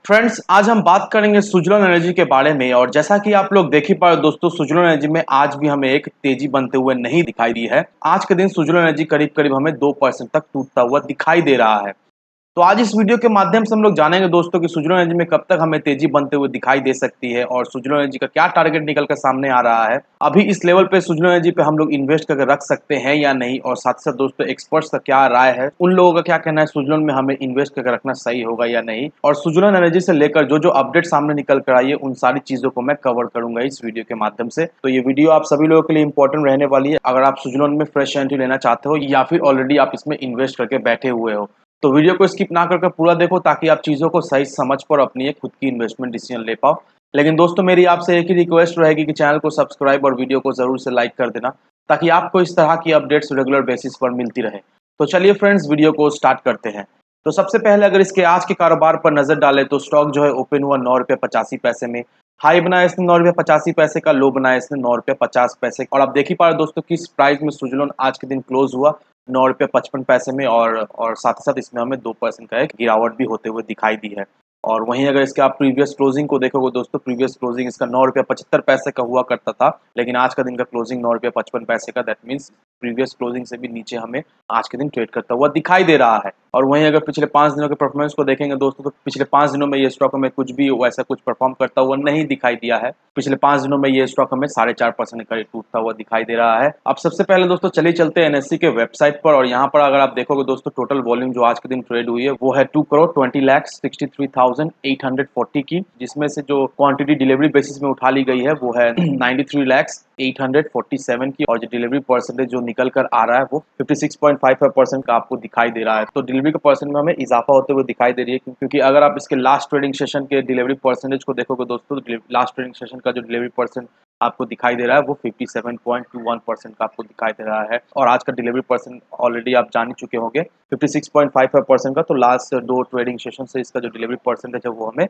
Friends, आज हम बात करेंगे सुजलोन एनर्जी के बारे में। और जैसा कि आप लोग देख ही पा रहे हो दोस्तों, सुजलोन एनर्जी में आज भी हमें एक तेजी बनते हुए नहीं दिखाई दी है। आज के दिन सुजलोन एनर्जी करीब करीब हमें 2% तक टूटता हुआ दिखाई दे रहा है। तो आज इस वीडियो के माध्यम से हम लोग जानेंगे दोस्तों कि सुजलोन एनर्जी में कब तक हमें तेजी बनते हुए दिखाई दे सकती है और सुजलोन एनर्जी का क्या टारगेट निकल कर सामने आ रहा है। अभी इस लेवल पे सुजलोन एनर्जी पे हम लोग इन्वेस्ट करके रख सकते हैं या नहीं, और साथ साथ दोस्तों एक्सपर्ट्स का क्या राय है, उन लोगों का क्या कहना है सुजलोन में हमें इन्वेस्ट करके रखना सही होगा या नहीं, और सुजलोन एनर्जी से लेकर जो जो अपडेट सामने निकल कर आई है उन सारी चीजों को मैं कवर करूंगा इस वीडियो के माध्यम से। तो ये वीडियो आप सभी लोगों के लिए इंपॉर्टेंट रहने वाली है, अगर आप सुजलोन में फ्रेश एंट्री लेना चाहते हो या फिर ऑलरेडी आप इसमें इन्वेस्ट करके बैठे हुए हो। तो वीडियो को स्किप ना करके पूरा देखो ताकि आप चीज़ों को सही समझ पर अपनी एक खुद की इन्वेस्टमेंट डिसीजन ले पाओ। लेकिन दोस्तों, मेरी आपसे एक ही रिक्वेस्ट रहेगी कि चैनल को सब्सक्राइब और वीडियो को ज़रूर से लाइक कर देना ताकि आपको इस तरह की अपडेट्स रेगुलर बेसिस पर मिलती रहे। तो चलिए फ्रेंड्स, वीडियो को स्टार्ट करते हैं। तो सबसे पहले अगर इसके आज के कारोबार पर नज़र डालें तो स्टॉक जो है ओपन हुआ 9 रुपये 85 पैसे में। हाई बनाया इसने 9 रुपये 85 पैसे का, लो बनाया इसने 9 रुपये 50 पैसे। और आप देख ही पा रहे दोस्तों किस प्राइस में सुजलोन आज के दिन क्लोज हुआ, 9 रुपये 55 पैसे में। और साथ ही साथ इसमें हमें 2% का एक गिरावट भी होते हुए दिखाई दी है। और वहीं अगर इसके आप प्रीवियस क्लोजिंग को देखोगे दोस्तों, प्रीवियस क्लोजिंग इसका 9 रुपये 75 पैसे का हुआ करता था, लेकिन आज का दिन का क्लोजिंग 9 रुपये 55 पैसे का। दैट मीन्स प्रीवियस क्लोजिंग से भी नीचे हमें आज के दिन ट्रेड करता हुआ दिखाई दे रहा है। और वहीं अगर पिछले 5 दिनों के परफॉर्मेंस को देखेंगे दोस्तों, तो पिछले 5 दिनों में ये स्टॉक हमें कुछ भी वैसा कुछ परफॉर्म करता हुआ नहीं दिखाई दिया है। पिछले 5 दिनों में ये स्टॉक हमें 4.5% करीब टूटता हुआ दिखाई दे रहा है। अब सबसे पहले दोस्तों चलिए चलते हैं एनएससी के वेबसाइट पर, और यहाँ पर अगर आप देखोगे दोस्तों, टोटल वॉल्यूम जो आज के दिन ट्रेड हुई है वो है 2,20,63,840 की, जिसमें से जो क्वांटिटी डिलीवरी बेसिस में उठा ली गई है वो है 93,847 की, और जो डिलीवरी परसेंटेज जो निकल कर आ रहा है वो 56.55% का आपको दिखाई दे रहा है। तो डिलीवरी के परसेंट में हमें इजाफा होते हुए दिखाई दे रही है, क्योंकि अगर आप इसके लास्ट ट्रेडिंग सेशन के डिलीवरी परसेंटेज को देखोगे दोस्तों, तो लास्ट ट्रेडिंग सेशन का जो डिलीवरी परसेंट आपको दिखाई दे रहा है वो 57.21% का आपको दिखाई दे रहा है। और आज का डिलीवरी परसेंट ऑलरेडी आप जान ही चुके होंगे 56.55% का। तो लास्ट 2 ट्रेडिंग सेशन से इसका जो डिलीवरी परसेंटेज है वो हमें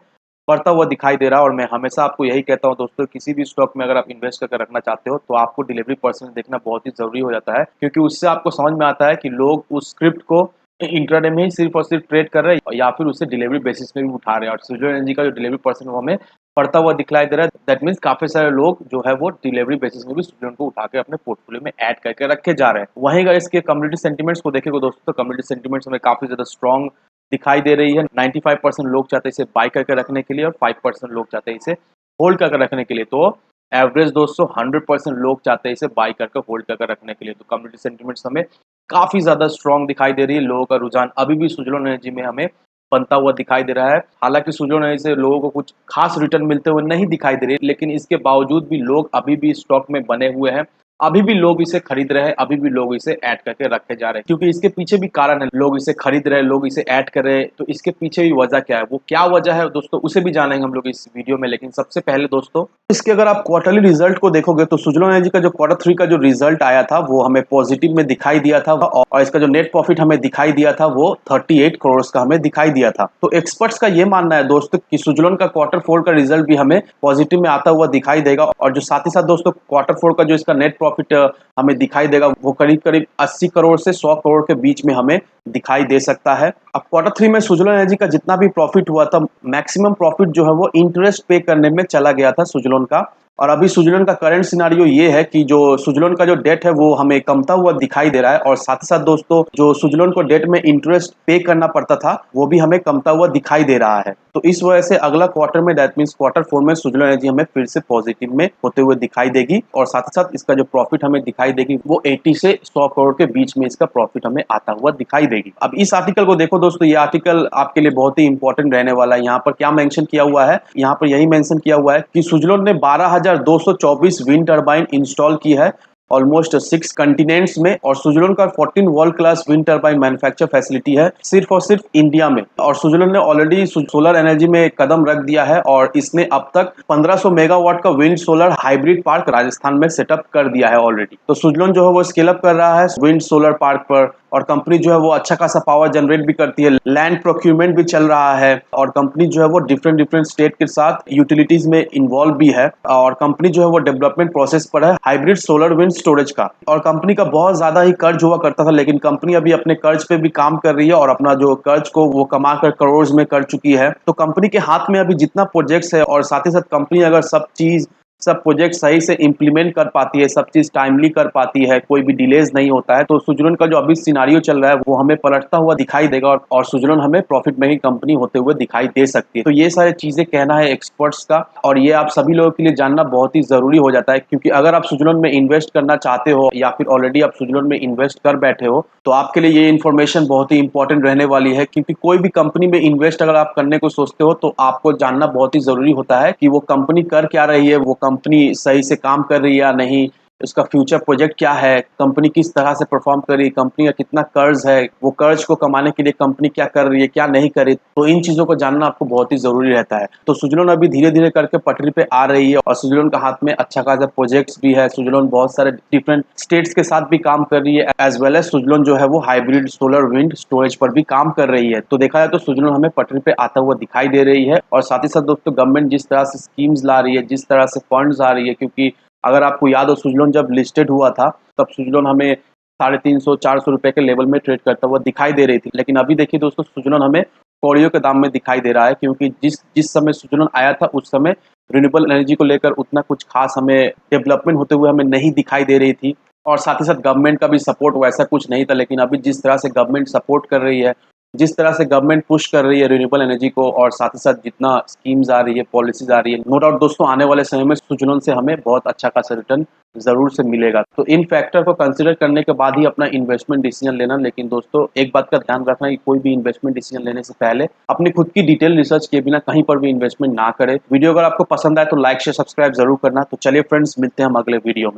बढ़ता हुआ दिखाई दे रहा है। और मैं हमेशा आपको यही कहता हूं दोस्तों, किसी भी स्टॉक में अगर आप इन्वेस्ट करके रखना चाहते हो तो आपको डिलीवरी परसेंटेज देखना बहुत ही जरूरी हो जाता है, क्योंकि उससे आपको समझ में आता है कि लोग उस स्क्रिप्ट को इंट्राडे में ही सिर्फ और सिर्फ ट्रेड कर रहे हैं या फिर उसे डिलीवरी बेसिस में भी उठा रहे हैं। और सुजलोन एनर्जी का जो डिलीवरी परसेंट वो हमें बढ़ता हुआ दिखलाई दे रहा है। दैट मीन्स काफी सारे लोग जो है वो डिलीवरी बेसिस में भी सुजलोन को उठा के अपने पोर्टफोलियो में ऐड करके रखे जा रहे हैं। वहीं अगर इसके कम्युनिटी सेंटीमेंट्स को देखेंगे दोस्तों, तो कम्युनिटी सेंटीमेंट्स हमें काफी ज्यादा स्ट्रॉन्ग दिखाई दे रही है। 95% लोग चाहते हैं इसे बाय करके रखने के लिए, और 5% लोग चाहते हैं इसे होल्ड करके रखने के लिए। तो एवरेज दोस्तों 100% लोग चाहते हैं इसे बाय करके होल्ड करके रखने के लिए। तो कम्युनिटी सेंटीमेंट्स हमें काफी ज्यादा स्ट्रॉन्ग दिखाई दे रही है। लोगों का रुझान अभी भी सुजलोन एनर्जी में हमें बनता हुआ दिखाई दे रहा है। हालांकि सुजलोन एनर्जी से लोगों को कुछ खास रिटर्न मिलते हुए नहीं दिखाई दे रही, लेकिन इसके बावजूद भी लोग अभी भी स्टॉक में बने हुए हैं, अभी भी लोग इसे खरीद रहे हैं, अभी भी लोग इसे ऐड करके रखे जा रहे हैं। क्योंकि इसके पीछे भी कारण है, लोग इसे खरीद रहे हैं, लोग इसे ऐड कर रहे हैं। तो इसके पीछे भी वजह क्या है, वो क्या वजह है दोस्तों, उसे भी जानेंगे हम लोग इस वीडियो में। लेकिन सबसे पहले दोस्तों, इसके अगर आप क्वार्टरली रिजल्ट को देखोगे तो सुजलोन एनर्जी का जो Q3 का जो रिजल्ट आया था वो हमें पॉजिटिव में दिखाई दिया था, और इसका जो नेट प्रॉफिट हमें दिखाई दिया था वो 38 करोड़ का हमें दिखाई दिया था। तो एक्सपर्ट्स का ये मानना है दोस्तों कि सुजलोन का Q4 का रिजल्ट भी हमें पॉजिटिव में आता हुआ दिखाई देगा। और जो साथ ही साथ दोस्तों Q4 का जो इसका नेट प्रॉफिट हमें दिखाई देगा वो करीब करीब 80 करोड़ से 100 करोड़ के बीच में हमें दिखाई दे सकता है। अब Q3 में सुजलोन एनर्जी का जितना भी प्रॉफिट हुआ था, मैक्सिमम प्रॉफिट जो है वो इंटरेस्ट पे करने में चला गया था सुजलोन का। और अभी सुजलोन का करंट सिनारियो ये है कि जो सुजलोन का जो डेट है वो हमें कमता हुआ दिखाई दे रहा है, और साथ ही साथ दोस्तों जो सुजलोन को डेट में इंटरेस्ट पे करना पड़ता था वो भी हमें कमता हुआ दिखाई दे रहा है। तो इस वजह से अगला क्वार्टर में, दैट मीन्स Q4 में सुजलोन एनर्जी हमें फिर से पॉजिटिव में होते हुए दिखाई देगी, और साथ ही साथ इसका जो प्रॉफिट हमें दिखाई देगी वो 80 से 100 करोड़ के बीच में इसका प्रॉफिट हमें आता हुआ दिखाई देगी। अब इस आर्टिकल को देखो दोस्तों, ये आर्टिकल आपके लिए बहुत ही इंपॉर्टेंट रहने वाला है। यहाँ पर क्या मेंशन किया हुआ है, यहाँ पर यही मेंशन किया हुआ है कि सुजलोन ने 12,224 विंड टर्बाइन इंस्टॉल की है ऑलमोस्ट 6 कंटिनेंट्स में, और सुजलोन का 14 world class wind turbine manufacture facility है सिर्फ और सिर्फ इंडिया में। और सुजलोन ने ऑलरेडी सोलर एनर्जी में कदम रख दिया है, और इसने अब तक 1500 मेगावाट का wind solar hybrid park Rajasthan में सेटअप कर दिया है ऑलरेडी। तो सुजलोन जो है वो स्केल अप कर रहा है विंड सोलर पार्क पर, और कंपनी जो है वो अच्छा खासा पावर जनरेट भी करती है, लैंड प्रोक्यूरमेंट भी चल रहा है और कंपनी जो है वो डिफरेंट डिफरेंट स्टेट के साथ यूटिलिटीज में इन्वॉल्व भी है और कंपनी जो है वो डेवलपमेंट प्रोसेस पर है हाइब्रिड सोलर विंड स्टोरेज का। और कंपनी का बहुत ज्यादा ही कर्ज हुआ करता था, लेकिन कंपनी अभी अपने कर्ज पे भी काम कर रही है और अपना जो कर्ज को वो कमा कर करोड़ में कर चुकी है। तो कंपनी के हाथ में अभी जितना प्रोजेक्ट्स है और साथ ही साथ कंपनी अगर सब प्रोजेक्ट सही से इम्प्लीमेंट कर पाती है, सब चीज टाइमली कर पाती है, कोई भी डिलेज नहीं होता है, तो सुजलोन का जो अभी सिनारियो चल रहा है वो हमें पलटता हुआ दिखाई देगा और सुजलोन हमें प्रॉफिट मेकिंग कंपनी होते हुए दिखाई दे सकती है। तो ये सारी चीजें कहना है एक्सपर्ट्स का और ये आप सभी लोगों के लिए जानना बहुत ही जरूरी हो जाता है, क्योंकि अगर आप सुजलोन में इन्वेस्ट करना चाहते हो या फिर ऑलरेडी आप सुजलोन में इन्वेस्ट कर बैठे हो तो आपके लिए ये इन्फॉर्मेशन बहुत ही इंपॉर्टेंट रहने वाली है। क्योंकि कोई भी कंपनी में इन्वेस्ट अगर आप करने को सोचते हो तो आपको जानना बहुत ही जरूरी होता है कि वो कंपनी कर क्या रही है, वो कंपनी सही से काम कर रही है या नहीं, उसका फ्यूचर प्रोजेक्ट क्या है, कंपनी किस तरह से परफॉर्म कर रही है, कंपनी का कितना कर्ज है, वो कर्ज को कमाने के लिए कंपनी क्या कर रही है क्या नहीं कर रही। तो इन चीजों को जानना आपको बहुत ही जरूरी रहता है। तो सुजलोन अभी धीरे धीरे करके पटरी पे आ रही है और सुजलोन का हाथ में अच्छा खासा प्रोजेक्ट्स भी है। सुजलोन बहुत सारे डिफरेंट स्टेट्स के साथ भी काम कर रही है, एज वेल एज सुजलोन जो है वो हाइब्रिड सोलर विंड स्टोरेज पर भी काम कर रही है। तो देखा जाए तो सुजलोन हमें पटरी पे आता हुआ दिखाई दे रही है। और साथ ही साथ दोस्तों गवर्नमेंट जिस तरह से स्कीम्स ला रही है, जिस तरह से फंड्स आ रही है, क्योंकि अगर आपको याद हो सुजलोन जब लिस्टेड हुआ था तब सुजलोन हमें 350-400 रुपए के लेवल में ट्रेड करता हुआ दिखाई दे रही थी। लेकिन अभी देखिए दोस्तों सुजलोन हमें कौड़ियों के दाम में दिखाई दे रहा है, क्योंकि जिस जिस समय सुजलोन आया था उस समय रिन्यूएबल एनर्जी को लेकर उतना कुछ खास हमें डेवलपमेंट होते हुए हमें नहीं दिखाई दे रही थी और साथ ही साथ गवर्नमेंट का भी सपोर्ट वैसा कुछ नहीं था। लेकिन अभी जिस तरह से गवर्नमेंट सपोर्ट कर रही है, जिस तरह से गवर्नमेंट पुश कर रही है रिन्यूएबल एनर्जी को और साथ ही साथ जितना स्कीम्स आ रही है, पॉलिसीज आ रही है, नो डाउट दोस्तों आने वाले समय में सुजलोन से हमें बहुत अच्छा खासा रिटर्न जरूर से मिलेगा। तो इन फैक्टर को कंसिडर करने के बाद ही अपना इन्वेस्टमेंट डिसीजन लेना। लेकिन दोस्तों एक बात का ध्यान रखना कि कोई भी इन्वेस्टमेंट डिसीजन लेने से पहले अपनी खुद की डिटेल रिसर्च किए बिना कहीं पर भी इन्वेस्टमेंट ना करें। वीडियो अगर आपको पसंद आए तो लाइक शेयर सब्सक्राइब जरूर करना। तो चलिए फ्रेंड्स, मिलते हैं हम अगले वीडियो में।